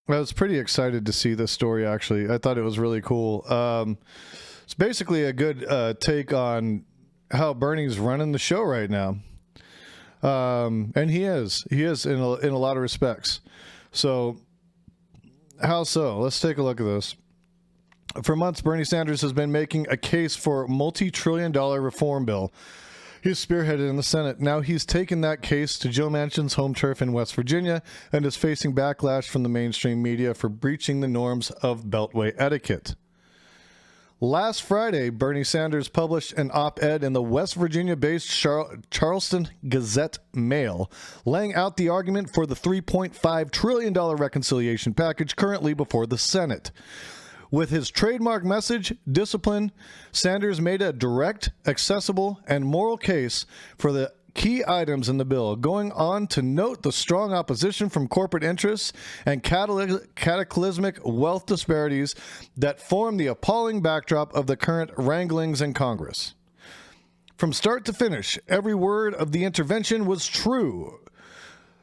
I was pretty excited to see this story, actually. I thought it was really cool. It's basically a good take on how Bernie's running the show right now. And he is in a lot of respects. So how so? Let's take a look at this. For months, Bernie Sanders has been making a case for a multi-trillion-dollar reform bill. He's spearheaded in the Senate. Now he's taken that case to Joe Manchin's home turf in West Virginia and is facing backlash from the mainstream media for breaching the norms of Beltway etiquette. Last Friday, Bernie Sanders published an op-ed in the West Virginia-based Charleston Gazette-Mail, laying out the argument for the $3.5 trillion reconciliation package currently before the Senate. With his trademark message, discipline, Sanders made a direct, accessible, and moral case for the key items in the bill, going on to note the strong opposition from corporate interests and cataclysmic wealth disparities that form the appalling backdrop of the current wranglings in Congress. From start to finish, every word of the intervention was true.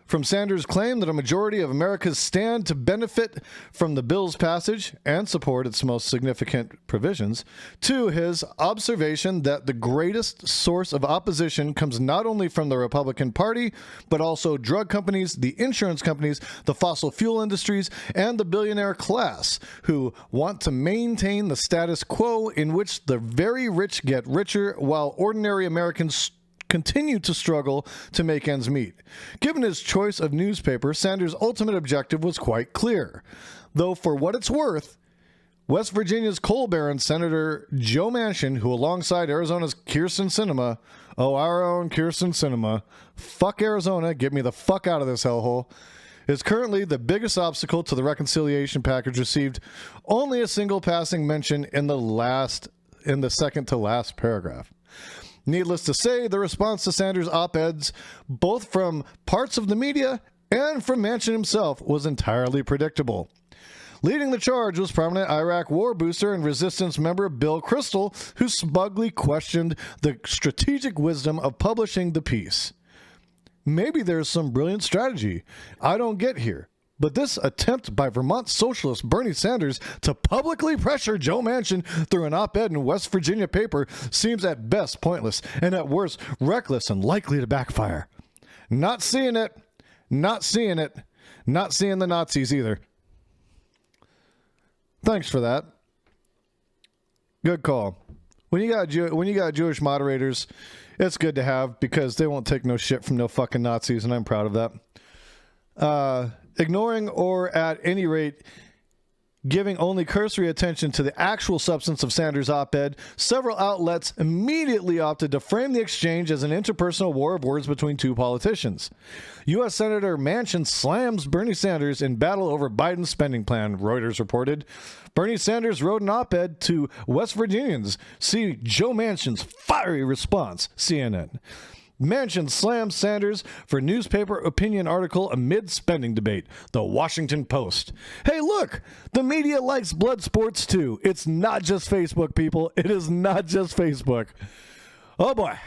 From Sanders' claim that a majority of Americans stand to benefit from the bill's passage and support its most significant provisions, to his observation that the greatest source of opposition comes not only from the Republican Party, but also drug companies, the insurance companies, the fossil fuel industries, and the billionaire class, who want to maintain the status quo in which the very rich get richer while ordinary Americans continue to struggle to make ends meet. Given his choice of newspaper, Sanders' ultimate objective was quite clear. Though for what it's worth, West Virginia's coal baron, Senator Joe Manchin, who alongside Arizona's Kyrsten Sinema, our own Kyrsten Sinema, fuck Arizona, get me the fuck out of this hellhole, is currently the biggest obstacle to the reconciliation package, received only a single passing mention in the second to last paragraph. Needless to say, the response to Sanders' op-eds, both from parts of the media and from Manchin himself, was entirely predictable. Leading the charge was prominent Iraq war booster and resistance member Bill Kristol, who smugly questioned the strategic wisdom of publishing the piece. Maybe there's some brilliant strategy I don't get here, but this attempt by Vermont socialist Bernie Sanders to publicly pressure Joe Manchin through an op-ed in West Virginia paper seems at best pointless and at worst reckless and likely to backfire. Not seeing it. Not seeing it. Not seeing the Nazis either. Thanks for that. Good call. When you got Jewish moderators, it's good to have because they won't take no shit from no fucking Nazis, and I'm proud of that. Ignoring or at any rate giving only cursory attention to the actual substance of Sanders' op-ed, several outlets immediately opted to frame the exchange as an interpersonal war of words between two politicians. U.S. Senator Manchin slams Bernie Sanders in battle over Biden's spending plan, Reuters reported. Bernie Sanders wrote an op-ed to West Virginians. See Joe Manchin's fiery response, CNN. Manchin slams Sanders for newspaper opinion article amid spending debate, The Washington Post. Hey, look, the media likes blood sports too. It's not just Facebook, people. It is not just Facebook. Oh boy.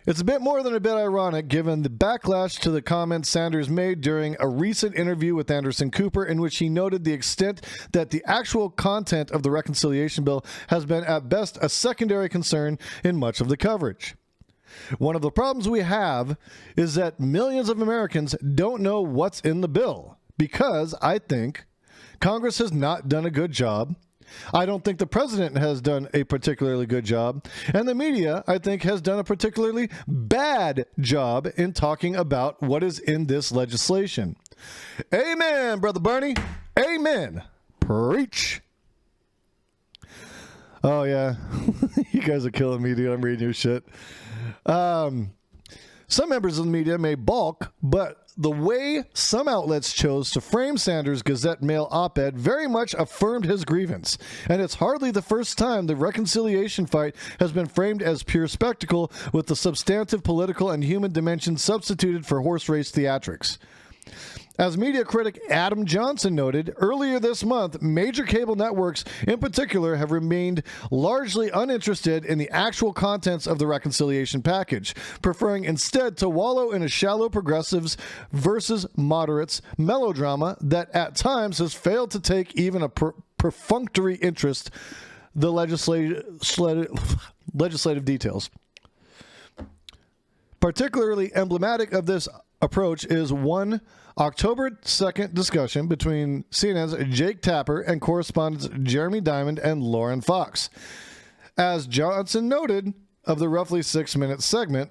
It's a bit more than a bit ironic given the backlash to the comments Sanders made during a recent interview with Anderson Cooper, in which he noted the extent that the actual content of the reconciliation bill has been at best a secondary concern in much of the coverage. One of the problems we have is that millions of Americans don't know what's in the bill because, I think, Congress has not done a good job. I don't think the president has done a particularly good job, and the media, I think, has done a particularly bad job in talking about what is in this legislation. Amen, Brother Bernie. Amen. Preach. Oh, yeah. You guys are killing me, dude. I'm reading your shit. Some members of the media may balk, but the way some outlets chose to frame Sanders' Gazette-Mail op-ed very much affirmed his grievance, and it's hardly the first time the reconciliation fight has been framed as pure spectacle with the substantive political and human dimension substituted for horse race theatrics. As media critic Adam Johnson noted, earlier this month, major cable networks in particular have remained largely uninterested in the actual contents of the reconciliation package, preferring instead to wallow in a shallow progressives versus moderates melodrama that at times has failed to take even a perfunctory interest the legislative details. Particularly emblematic of this approach is one October 2nd discussion between CNN's Jake Tapper and correspondents Jeremy Diamond and Lauren Fox. As Johnson noted of the roughly 6-minute segment,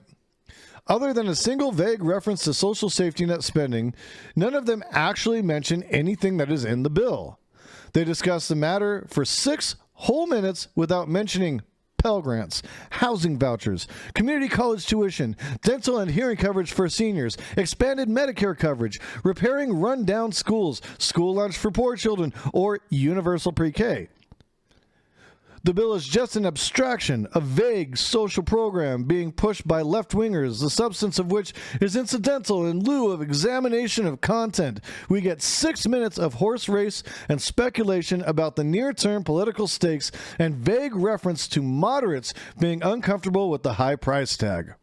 other than a single vague reference to social safety net spending, none of them actually mention anything that is in the bill. They discuss the matter for 6 whole minutes without mentioning Pell Grants, housing vouchers, community college tuition, dental and hearing coverage for seniors, expanded Medicare coverage, repairing run-down schools, school lunch for poor children, or universal pre-K. The bill is just an abstraction, a vague social program being pushed by left-wingers, the substance of which is incidental in lieu of examination of content. We get 6 minutes of horse race and speculation about the near-term political stakes and vague reference to moderates being uncomfortable with the high price tag.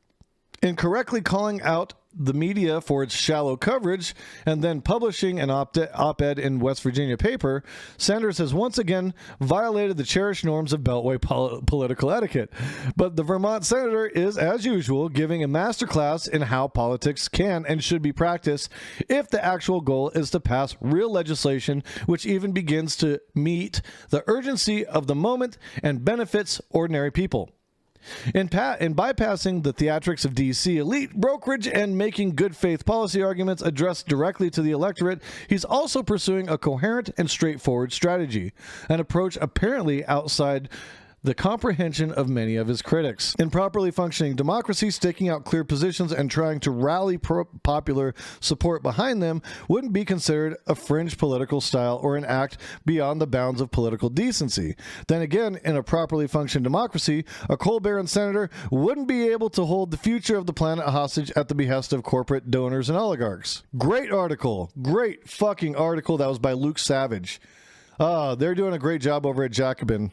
In correctly calling out the media for its shallow coverage and then publishing an op-ed in West Virginia paper, Sanders has once again violated the cherished norms of Beltway political etiquette. But the Vermont senator is, as usual, giving a masterclass in how politics can and should be practiced if the actual goal is to pass real legislation which even begins to meet the urgency of the moment and benefits ordinary people. In bypassing the theatrics of D.C. elite brokerage and making good faith policy arguments addressed directly to the electorate, he's also pursuing a coherent and straightforward strategy, an approach apparently outside the comprehension of many of his critics. In properly functioning democracy, staking out clear positions and trying to rally popular support behind them wouldn't be considered a fringe political style or an act beyond the bounds of political decency. Then again, in a properly functioning democracy, a coal baron senator wouldn't be able to hold the future of the planet hostage at the behest of corporate donors and oligarchs. Great article. Great fucking article. That was by Luke Savage. They're doing a great job over at Jacobin.